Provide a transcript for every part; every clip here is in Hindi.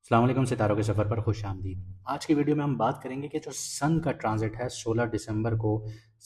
अस्सलाम वालेकुम, सितारों के सफ़र पर खुश आमदीद। आज की वीडियो में हम बात करेंगे कि जो सन का ट्रांजिट है 16 दिसंबर को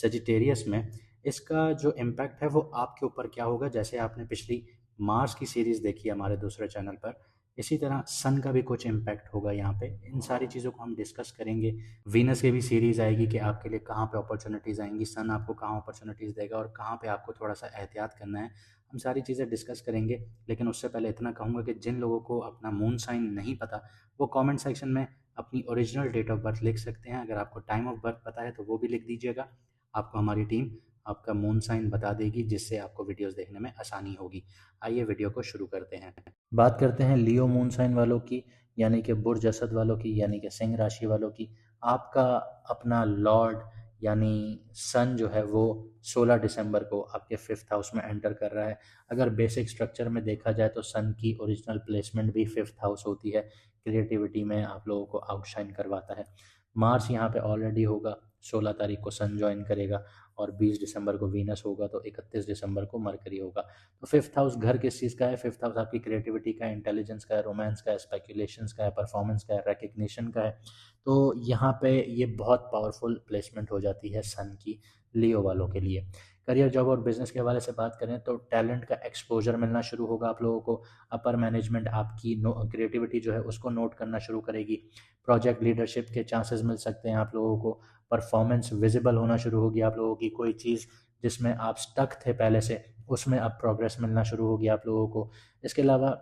सजिटेरियस में, इसका जो इम्पैक्ट है वो आपके ऊपर क्या होगा। जैसे आपने पिछली मार्स की सीरीज़ देखी है हमारे दूसरे चैनल पर, इसी तरह सन का भी कुछ इम्पैक्ट होगा यहाँ पे। इन सारी चीज़ों को हम डिस्कस करेंगे। वीनस की भी सीरीज़ आएगी कि आपके लिए कहाँ पे अपॉर्चुनिटीज़ आएंगी, सन आपको कहाँ अपॉर्चुनिटीज़ देगा और कहाँ पे आपको थोड़ा सा एहतियात करना है। हम सारी चीज़ें डिस्कस करेंगे। लेकिन उससे पहले इतना कहूँगा कि जिन लोगों को अपना मून साइन नहीं पता, वो कमेंट सेक्शन में अपनी ओरिजिनल डेट ऑफ बर्थ लिख सकते हैं। अगर आपको टाइम ऑफ बर्थ पता है तो वो भी लिख दीजिएगा। आपको हमारी टीम आपका मून साइन बता देगी, जिससे आपको वीडियोस देखने में आसानी होगी। आइए वीडियो को शुरू करते हैं। बात करते हैं लियो मून साइन वालों की, यानी कि बुर्ज असद वालों की, यानी कि सिंह राशि वालों की। आपका अपना लॉर्ड यानी सन जो है वो 16 दिसंबर को आपके 5th हाउस में एंटर कर रहा है। अगर बेसिक स्ट्रक्चर में देखा जाए तो सन की ओरिजिनल प्लेसमेंट भी 5th हाउस होती है। क्रिएटिविटी में आप लोगों को आउटशाइन करवाता है। मार्स यहाँ पे ऑलरेडी होगा, 16 तारीख को सन ज्वाइन करेगा और 20 दिसंबर को वीनस होगा, तो 31 दिसंबर को मरकरी होगा। तो 5th हाउस घर किस चीज़ का है? 5th हाउस आपकी क्रिएटिविटी का है, इंटेलिजेंस का है, रोमांस का है, स्पेकुलेशंस का है, परफॉर्मेंस का है, रिकग्निशन का है। तो यहाँ पे ये बहुत पावरफुल प्लेसमेंट हो जाती है सन की लियो वालों के लिए। करियर, जॉब और बिजनेस के हवाले से बात करें तो टैलेंट का एक्सपोजर मिलना शुरू होगा आप लोगों को। अपर मैनेजमेंट आपकी क्रिएटिविटी जो है उसको नोट करना शुरू करेगी। प्रोजेक्ट लीडरशिप के चांसेस मिल सकते हैं आप लोगों को। परफॉर्मेंस विजिबल होना शुरू होगी आप लोगों की। कोई चीज़ जिसमें आप स्टक थे पहले से, उसमें अब प्रोग्रेस मिलना शुरू होगी आप लोगों को। इसके अलावा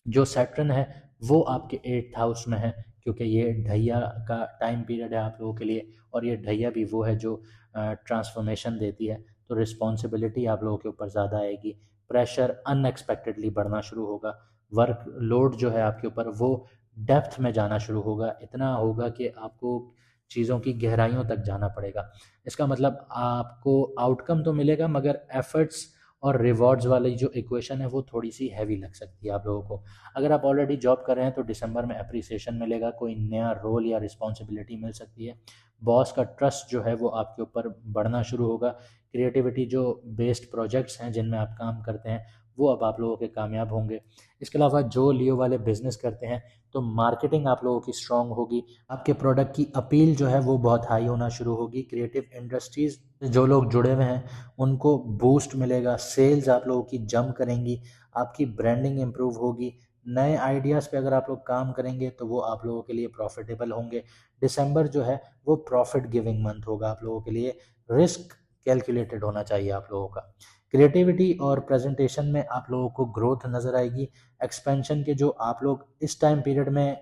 जो सैटर्न है वो आपके 8th हाउस में है, क्योंकि ये ढैया का टाइम पीरियड है आप लोगों के लिए। और ये ढैया भी वो है जो ट्रांसफॉर्मेशन देती है। तो रिस्पॉन्सिबिलिटी आप लोगों के ऊपर ज़्यादा आएगी। प्रेशर अनएक्सपेक्टेडली बढ़ना शुरू होगा। वर्क लोड जो है आपके ऊपर वो डेप्थ में जाना शुरू होगा। इतना होगा कि आपको चीज़ों की गहराइयों तक जाना पड़ेगा। इसका मतलब आपको आउटकम तो मिलेगा, मगर एफर्ट्स और रिवॉर्ड्स वाली जो इक्वेशन है वो थोड़ी सी हैवी लग सकती है आप लोगों को। अगर आप ऑलरेडी जॉब कर रहे हैं तो दिसंबर में अप्रिसिएशन मिलेगा, कोई नया रोल या रिस्पॉन्सिबिलिटी मिल सकती है। बॉस का ट्रस्ट जो है वो आपके ऊपर बढ़ना शुरू होगा। क्रिएटिविटी जो बेस्ड प्रोजेक्ट्स हैं जिनमें आप काम करते हैं वो अब आप लोगों के कामयाब होंगे। इसके अलावा जो लियो वाले बिजनेस करते हैं तो मार्केटिंग आप लोगों की स्ट्रांग होगी। आपके प्रोडक्ट की अपील जो है वो बहुत हाई होना शुरू होगी। क्रिएटिव इंडस्ट्रीज से जो लोग जुड़े हुए हैं उनको बूस्ट मिलेगा। सेल्स आप लोगों की जम करेंगी। आपकी ब्रांडिंग इंप्रूव होगी। नए आइडियाज़ पे अगर आप लोग काम करेंगे तो वो आप लोगों के लिए प्रॉफिटेबल होंगे। दिसंबर जो है वो प्रॉफिट गिविंग मंथ होगा आप लोगों के लिए। रिस्क कैलकुलेटेड होना चाहिए आप लोगों का। क्रिएटिविटी और प्रेजेंटेशन में आप लोगों को ग्रोथ नज़र आएगी। एक्सपेंशन के जो आप लोग इस टाइम पीरियड में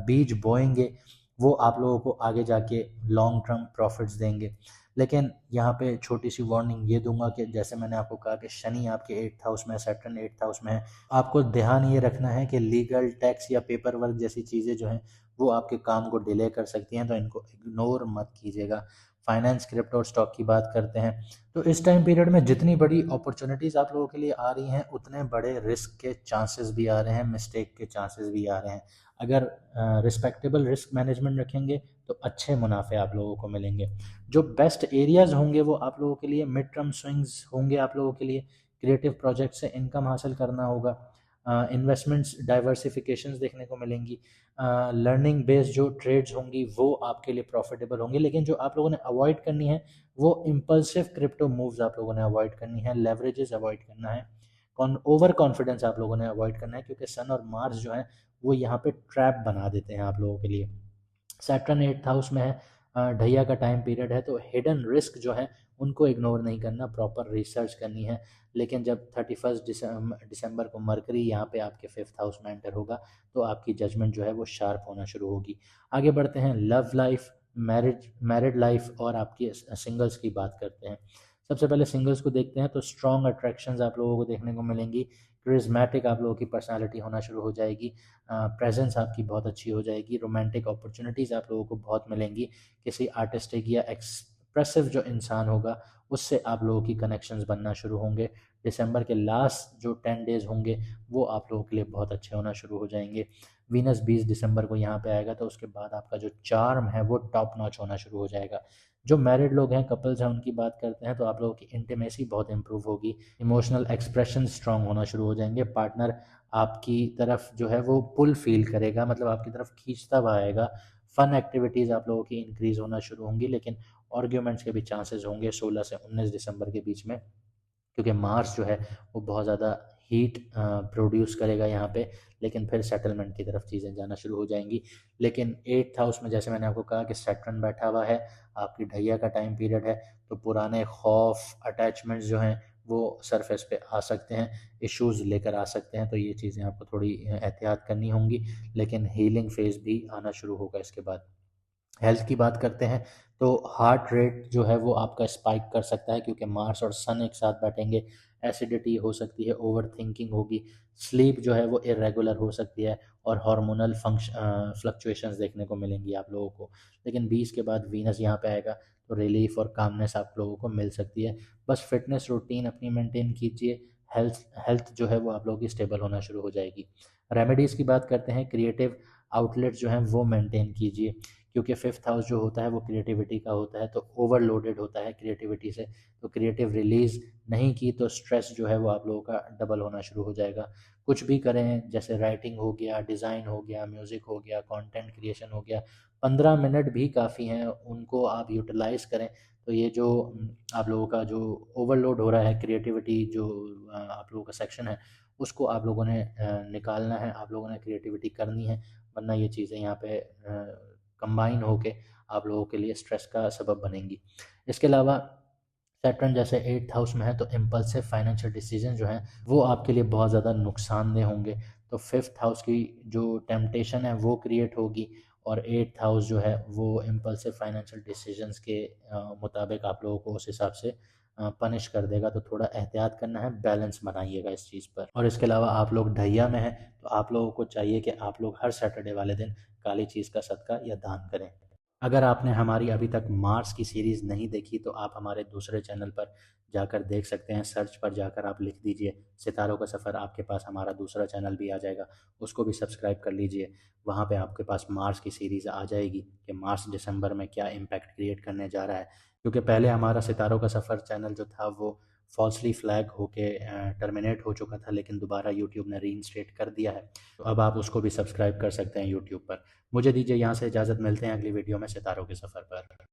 बीज बोएंगे वो आप लोगों को आगे जाके लॉन्ग टर्म प्रॉफिट्स देंगे। लेकिन यहाँ पे छोटी सी वार्निंग ये दूंगा कि जैसे मैंने आपको कहा कि शनि आपके 8th हाउस में, सैटर्न 8th हाउस में है। आपको ध्यान ये रखना है कि लीगल, टैक्स या पेपर वर्क जैसी चीज़ें जो हैं वो आपके काम को डिले कर सकती हैं, तो इनको इग्नोर मत कीजिएगा। फाइनेंस, क्रिप्टो और स्टॉक की बात करते हैं तो इस टाइम पीरियड में जितनी बड़ी अपॉर्चुनिटीज़ आप लोगों के लिए आ रही हैं उतने बड़े रिस्क के चांसेस भी आ रहे हैं, मिस्टेक के चांसेस भी आ रहे हैं। अगर रिस्पेक्टेबल रिस्क मैनेजमेंट रखेंगे तो अच्छे मुनाफे आप लोगों को मिलेंगे। जो बेस्ट एरियाज़ होंगे वो आप लोगों के लिए मिड टर्म स्विंग्स होंगे आप लोगों के लिए। क्रिएटिव प्रोजेक्ट से इनकम हासिल करना होगा। इन्वेस्टमेंट्स डाइवर्सिफिकेशंस देखने को मिलेंगी। लर्निंग बेस्ड जो ट्रेड्स होंगी वो आपके लिए प्रॉफिटेबल होंगी। लेकिन जो आप लोगों ने अवॉइड करनी है वो इम्पल्सिव क्रिप्टो मूव्स आप लोगों ने अवॉइड करनी है। लेवरेजेस अवॉइड करना है। ओवर कॉन्फिडेंस आप लोगों ने अवॉइड करना है, क्योंकि सन और मार्स जो है वो यहाँ पे ट्रैप बना देते हैं आप लोगों के लिए। सैटर्न 8th हाउस में है। ढैया का टाइम पीरियड है, तो हिडन रिस्क जो है उनको इग्नोर नहीं करना, प्रॉपर रिसर्च करनी है। लेकिन जब 31 दिसंबर को मरकरी यहाँ पे आपके 5th हाउस में एंटर होगा तो आपकी जजमेंट जो है वो शार्प होना शुरू होगी। आगे बढ़ते हैं, लव लाइफ, मैरिड लाइफ और आपकी सिंगल्स की बात करते हैं। सबसे पहले सिंगल्स को देखते हैं तो स्ट्रॉन्ग अट्रैक्शंस आप लोगों को देखने को मिलेंगी। क्रिज्मेटिक आप लोगों की पर्सनालिटी होना शुरू हो जाएगी। प्रेजेंस आपकी बहुत अच्छी हो जाएगी। रोमांटिक अपॉर्चुनिटीज़ आप लोगों को बहुत मिलेंगी। किसी आर्टिस्टिक या एक्सप्रेसिव जो इंसान होगा उससे आप लोगों की कनेक्शंस बनना शुरू होंगे। दिसंबर के लास्ट जो 10 डेज़ होंगे वो आप लोगों के लिए बहुत अच्छे होना शुरू हो जाएंगे। वीनस 20 दिसंबर को यहाँ पे आएगा तो उसके बाद आपका जो चार्म है वो टॉप नॉच होना शुरू हो जाएगा। जो मैरिड लोग हैं, कपल्स हैं, उनकी बात करते हैं तो आप लोगों की इंटीमेसी बहुत इंप्रूव होगी। इमोशनल एक्सप्रेशन स्ट्रांग होना शुरू हो जाएंगे। पार्टनर आपकी तरफ जो है वो पुल फील करेगा, मतलब आपकी तरफ खींचता हुआ आएगा। फन एक्टिविटीज़ आप लोगों की इंक्रीज़ होना शुरू होंगी, लेकिन आर्ग्यूमेंट्स के भी चांसेस होंगे 16 से 19 दिसंबर के बीच में, क्योंकि मार्स जो है वो बहुत ज़्यादा हीट प्रोड्यूस करेगा यहाँ पे। लेकिन फिर सेटलमेंट की तरफ चीज़ें जाना शुरू हो जाएंगी। लेकिन 8th हाउस में जैसे मैंने आपको कहा कि सैटर्न बैठा हुआ है, आपकी ढैया का टाइम पीरियड है, तो पुराने खौफ अटैचमेंट्स जो हैं वो सरफेस पे आ सकते हैं, इश्यूज लेकर आ सकते हैं, तो ये चीज़ें आपको थोड़ी एहतियात करनी होंगी। लेकिन हीलिंग फेज भी आना शुरू होगा इसके बाद। हेल्थ की बात करते हैं तो हार्ट रेट जो है वो आपका स्पाइक कर सकता है, क्योंकि मार्स और सन एक साथ बैठेंगे। एसिडिटी हो सकती है, ओवर थिंकिंग होगी, स्लीप जो है वो इरेगुलर हो सकती है, और हार्मोनल फ्लक्चुएशंस देखने को मिलेंगी आप लोगों को। लेकिन 20 के बाद वीनस यहाँ पे आएगा, तो रिलीफ और कामनेस आप लोगों को मिल सकती है। बस फिटनेस रूटीन अपनी मेंटेन कीजिए, हेल्थ हेल्थ जो है वो आप लोगों की स्टेबल होना शुरू हो जाएगी। रेमेडीज़ की बात करते हैं, क्रिएटिव आउटलेट्स जो हैं वो मेंटेन कीजिए, क्योंकि फिफ्थ हाउस जो होता है वो क्रिएटिविटी का होता है, तो ओवरलोडेड होता है क्रिएटिविटी से, तो क्रिएटिव रिलीज नहीं की तो स्ट्रेस जो है वो आप लोगों का डबल होना शुरू हो जाएगा। कुछ भी करें, जैसे राइटिंग हो गया, डिज़ाइन हो गया, म्यूज़िक हो गया, कंटेंट क्रिएशन हो गया, 15 मिनट भी काफ़ी हैं, उनको आप यूटिलाइज़ करें। तो ये जो आप लोगों का जो ओवरलोड हो रहा है क्रिएटिविटी जो आप लोगों का सेक्शन है, उसको आप लोगों ने निकालना है, आप लोगों ने क्रिएटिविटी करनी है, वरना ये चीज़ें यहाँ पे कंबाइन होके आप लोगों के लिए स्ट्रेस का सबब बनेंगी। इसके अलावा सैटर्न जैसे 8th हाउस में है, तो इम्पल्सिव फाइनेंशियल डिसीजन जो हैं वो आपके लिए बहुत ज़्यादा नुकसानदेह होंगे। तो फिफ्थ हाउस की जो टेम्पटेशन है वो क्रिएट होगी, और 8th हाउस जो है वो इम्पल्सिव फाइनेंशियल डिसीजंस के मुताबिक आप लोगों को उस हिसाब से पनिश कर देगा। तो थोड़ा एहतियात करना है, बैलेंस बनाइएगा इस चीज़ पर। और इसके अलावा आप लोग ढैया में हैं, तो आप लोगों को चाहिए कि आप लोग हर सैटरडे वाले दिन काली चीज़ का सदका या दान करें। अगर आपने हमारी अभी तक मार्स की सीरीज़ नहीं देखी, तो आप हमारे दूसरे चैनल पर जाकर देख सकते हैं। सर्च पर जाकर आप लिख दीजिए सितारों का सफ़र, आपके पास हमारा दूसरा चैनल भी आ जाएगा, उसको भी सब्सक्राइब कर लीजिए। वहाँ पे आपके पास मार्स की सीरीज़ आ जाएगी कि मार्स दिसंबर में क्या इम्पैक्ट क्रिएट करने जा रहा है। क्योंकि पहले हमारा सितारों का सफ़र चैनल जो था वो फॉल्सली फ्लैग होके टर्मिनेट हो चुका था, लेकिन दोबारा यूट्यूब ने रीइंस्टेट कर दिया है, तो अब आप उसको भी सब्सक्राइब कर सकते हैं यूट्यूब पर। मुझे दीजिए यहाँ से इजाज़त, मिलते हैं अगली वीडियो में सितारों के सफ़र पर।